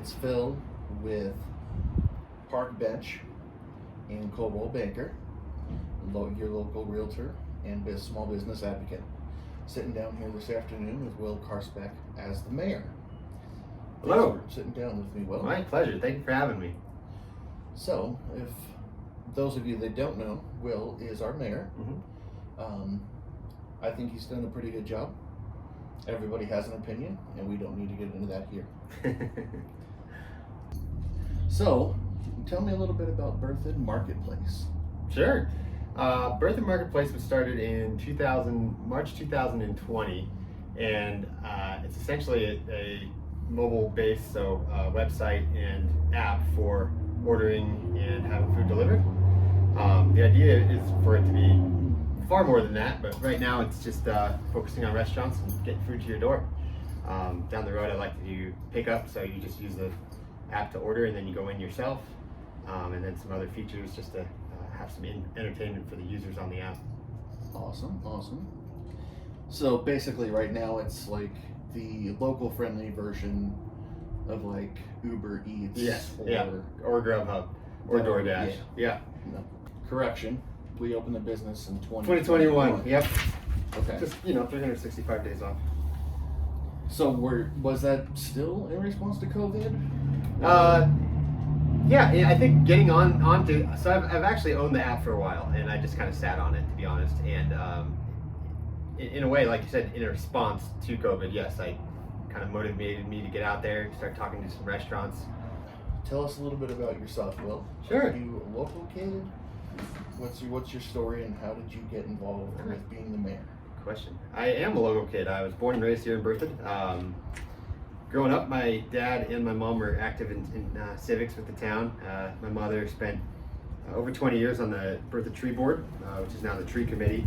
It's Phil with Park Bench and Coldwell Banker, your local realtor and small business advocate. Sitting down here this afternoon with Will Karspeck as the mayor. Hello. Thanks for sitting down with me, Will. My pleasure. Thank you for having me. So, if those of you that don't know, Will is our mayor. I think he's done a pretty good job. Everybody has an opinion, and we don't need to get into that here. So, tell me a little bit about Berthoud Marketplace. Sure. Berthoud Marketplace was started in March 2020, and it's essentially a mobile-based, website and app for ordering and having food delivered. The idea is for it to be far more than that, but right now it's just focusing on restaurants and getting food to your door. Down the road, I'd like to do pickup, so you just use the app to order and then you go in yourself, and then some other features just to have some entertainment for the users on the app. Awesome. So basically right now it's like the local friendly version of like Uber Eats or Grubhub or DoorDash. Yeah. No. Correction, we opened the business in 2021. Yep. Okay. Just 365 days off. So was that still in response to COVID? Yeah, I think getting onto. So I've actually owned the app for a while, and I just kind of sat on it, to be honest. And in a way, like you said, in a response to COVID, yes, I kind of motivated me to get out there, start talking to some restaurants. Tell us a little bit about yourself, Will. Sure. Are you a local kid? What's your story, and how did you get involved with being the mayor? Question. I am a local kid. I was born and raised here in Berthoud. Growing up, my dad and my mom were active in civics with the town. My mother spent over 20 years on the Berthoud Tree Board, which is now the Tree Committee.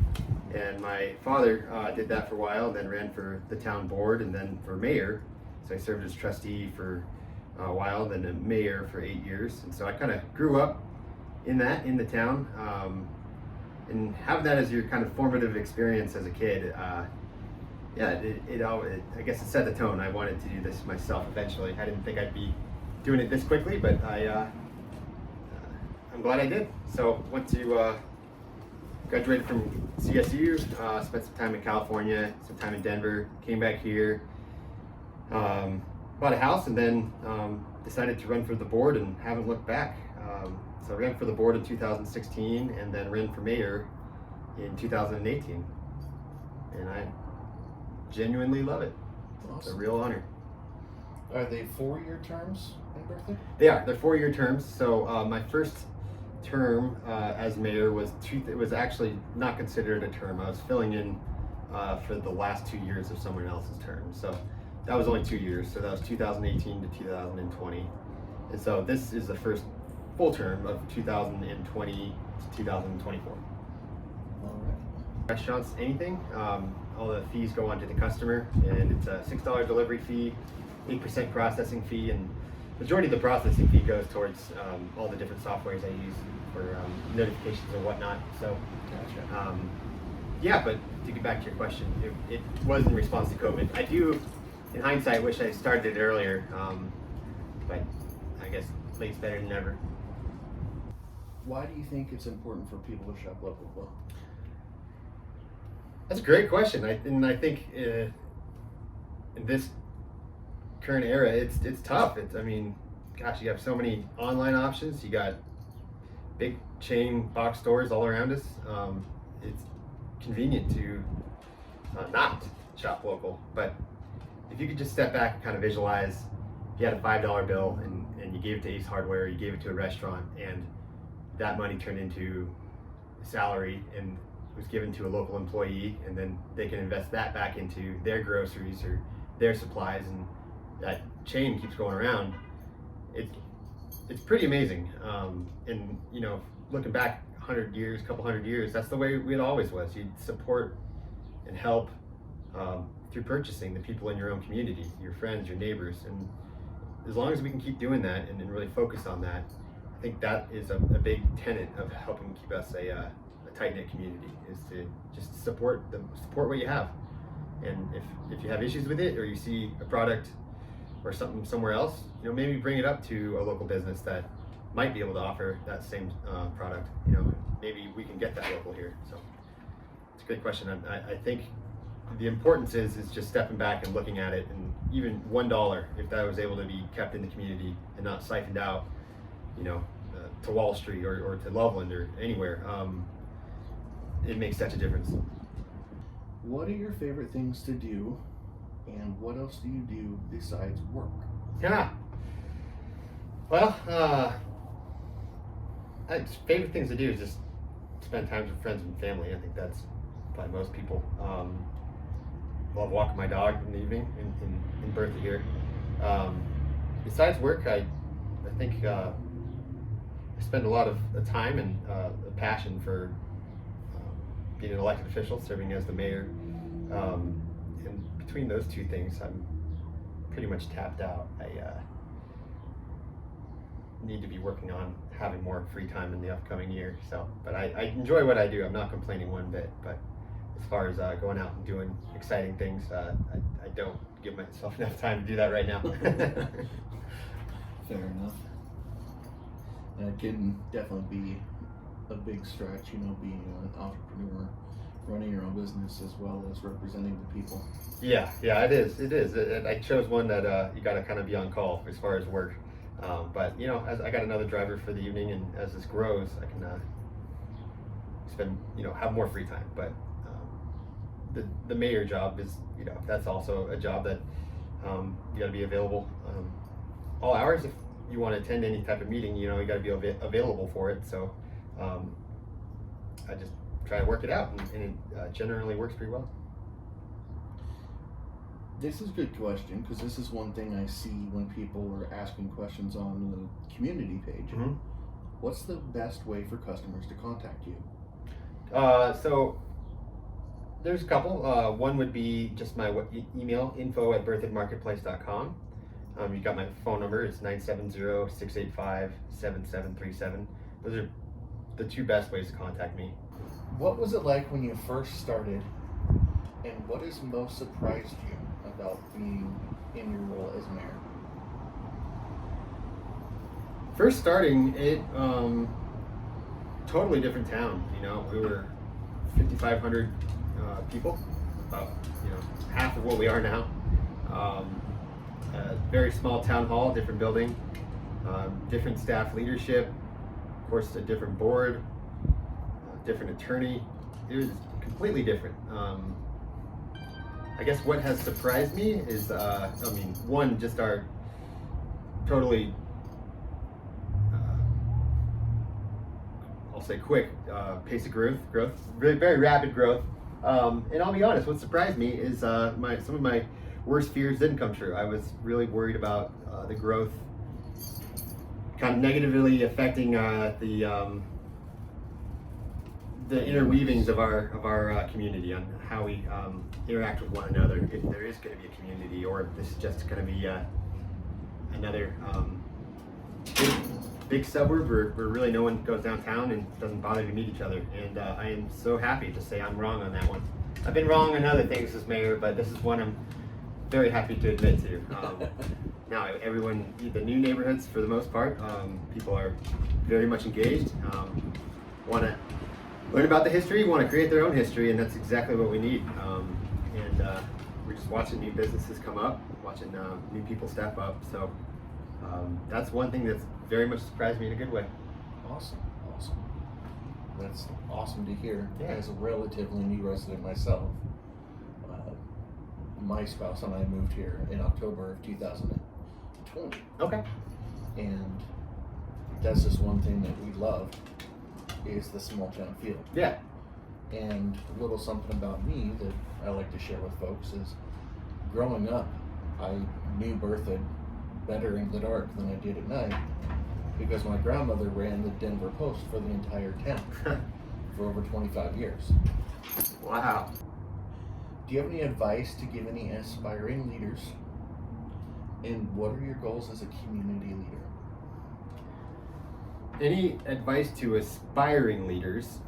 And my father did that for a while, then ran for the town board and then for mayor. So I served as trustee for a while, then a mayor for 8 years. And so I kind of grew up in the town. And having that as your kind of formative experience as a kid, I guess it set the tone. I wanted to do this myself eventually. I didn't think I'd be doing it this quickly, but I'm glad I did. So went to graduated from CSU, spent some time in California, some time in Denver, came back here, bought a house, and then decided to run for the board and haven't looked back. So I ran for the board in 2016 and then ran for mayor in 2018. And I genuinely love it. Awesome. It's a real honor. Are they 4-year terms in Berthoud? They are. They're 4-year terms. So my first term as mayor was actually not considered a term. I was filling in for the last 2 years of someone else's term. So that was only 2 years. So that was 2018 to 2020. And so this is the first full term of 2020 to 2024. All right. Restaurants, anything. All the fees go on to the customer, and it's a $6 delivery fee, 8% processing fee, and majority of the processing fee goes towards all the different softwares I use for notifications and whatnot. So, Gotcha. But to get back to your question, it was in response to COVID. I do, in hindsight, wish I started it earlier, but I guess late's better than never. Why do you think it's important for people to shop local? Well, that's a great question. I think in this current era, it's tough. You have so many online options. You got big chain box stores all around us. It's convenient to not shop local, but if you could just step back and kind of visualize, if you had a $5 bill and you gave it to Ace Hardware, you gave it to a restaurant, and that money turned into salary and was given to a local employee, and then they can invest that back into their groceries or their supplies, and that chain keeps going around. It's pretty amazing. And looking back couple hundred years, that's the way it always was. You'd support and help through purchasing the people in your own community, your friends, your neighbors, and as long as we can keep doing that and really focus on that, I think that is a big tenet of helping keep us a tight-knit community, is to just support what you have. And if you have issues with it, or you see a product or something somewhere else, maybe bring it up to a local business that might be able to offer that same product. Maybe we can get that local here. So it's a great question. I think the importance is just stepping back and looking at it, and even $1, if that was able to be kept in the community and not siphoned out, to Wall Street or to Loveland or anywhere, it makes such a difference. What are your favorite things to do, and what else do you do besides work? Yeah. Well, favorite things to do is just spend time with friends and family. I think that's probably most people. Love walking my dog in the evening in Berthoud here. Besides work, I think I spend a lot of time and a passion for being an elected official, serving as the mayor. And between those two things, I'm pretty much tapped out. I need to be working on having more free time in the upcoming year. But I enjoy what I do. I'm not complaining one bit. But as far as going out and doing exciting things, I don't give myself enough time to do that right now. Fair enough. That can definitely be a big stretch, being an entrepreneur, running your own business as well as representing the people. Yeah, it is. I chose one that you got to kind of be on call as far as work. But as I got another driver for the evening, and as this grows, I can spend, have more free time. But the mayor job is, that's also a job that you got to be available all hours. If you want to attend any type of meeting, you got to be available for it. So I just try to work it out, and it generally works pretty well. This is a good question, because this is one thing I see when people are asking questions on the community page. Mm-hmm. What's the best way for customers to contact you? So there's a couple. One would be just my email, info@berthoudmarketplace.com. You got my phone number. It's 970-685-7737. Those are the two best ways to contact me. What was it like when you first started, and what has most surprised you about being in your role as mayor? First starting, it totally different town. We were 5,500 people, about half of what we are now. A very small town hall, different building, different staff leadership, of course a different board, different attorney. It was completely different. I guess what has surprised me is, one, just our totally, I'll say quick pace of growth, very, very rapid growth. And I'll be honest, what surprised me is some of my worst fears didn't come true. I was really worried about the growth kind of negatively affecting the interweavings of our community, on how we interact with one another. If there is going to be a community, or if this is just going to be another big suburb where really no one goes downtown and doesn't bother to meet each other. And I am so happy to say I'm wrong on that one. I've been wrong on other things as mayor, but this is one I'm very happy to admit to. Now, everyone, the new neighborhoods, for the most part, people are very much engaged, want to learn about the history, want to create their own history, and that's exactly what we need. And we're just watching new businesses come up, watching new people step up. So that's one thing that's very much surprised me in a good way. Awesome. That's awesome to hear. Yeah. As a relatively new resident myself, my spouse and I moved here in October of 2020. Okay. And that's just one thing that we love, is the small town feel. Yeah. And a little something about me that I like to share with folks is, growing up, I knew Berthoud better in the dark than I did at night, because my grandmother ran the Denver Post for the entire town for over 25 years. Wow. Do you have any advice to give any aspiring leaders? And what are your goals as a community leader? Any advice to aspiring leaders?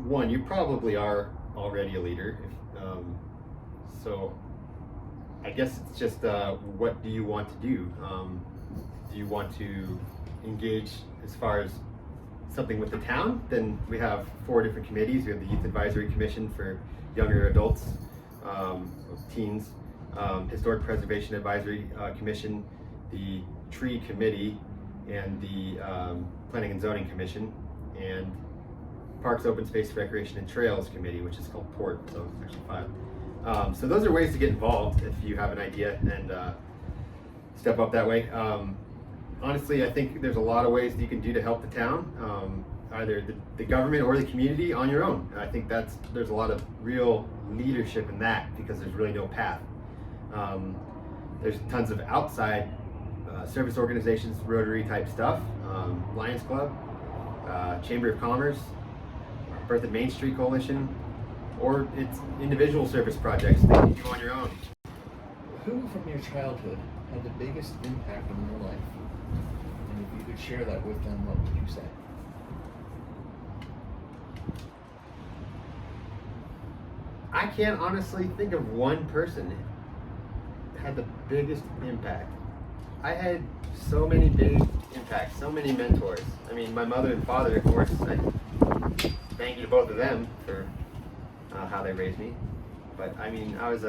One, you probably are already a leader. So I guess it's just what do you want to do? Do you want to engage as far as something with the town? Then we have 4 different committees. We have the Youth Advisory Commission for younger adults, teens, Historic Preservation Advisory Commission, the Tree Committee, and the Planning and Zoning Commission, and Parks, Open Space, Recreation, and Trails Committee, which is called PORT, so it's actually 5. So those are ways to get involved if you have an idea and step up that way. Honestly, I think there's a lot of ways that you can do to help the town, either the government or the community on your own. And I think there's a lot of real leadership in that because there's really no path. There's tons of outside service organizations, Rotary type stuff, Lions Club, Chamber of Commerce, Berthoud Main Street Coalition, or it's individual service projects that you do on your own. Who from your childhood had the biggest impact on your life? And if you could share that with them, what would you say? I can't honestly think of one person that had the biggest impact. I had so many big impacts, so many mentors. I mean, my mother and father, of course, I thank you to both of them for how they raised me. But I mean, I was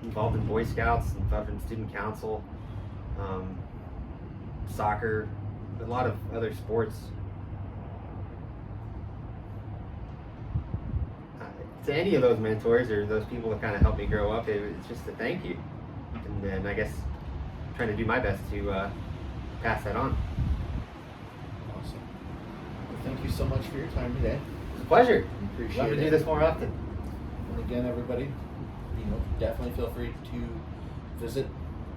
involved in Boy Scouts, involved in student council, soccer, a lot of other sports. To any of those mentors or those people that kind of helped me grow up, it's just a thank you. And then I guess trying to do my best to pass that on. Awesome. Well, thank you so much for your time today. It's a pleasure. Appreciate Love to it. do this more often. And again, everybody, definitely feel free to visit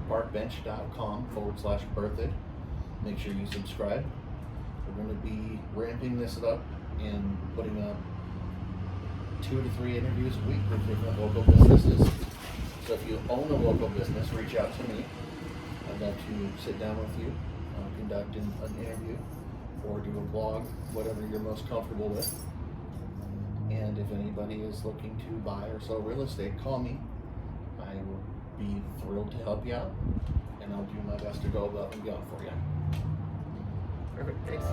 parkbench.com/Berthoud. Make sure you subscribe. We're going to be ramping this up and putting up 2 to 3 interviews a week with different local businesses. So if you own a local business, reach out to me. I'd love to sit down with you, conduct an interview, or do a blog, whatever you're most comfortable with. And if anybody is looking to buy or sell real estate, call me. I will be thrilled to help you out, and I'll do my best to go above and beyond for you. Perfect, thanks.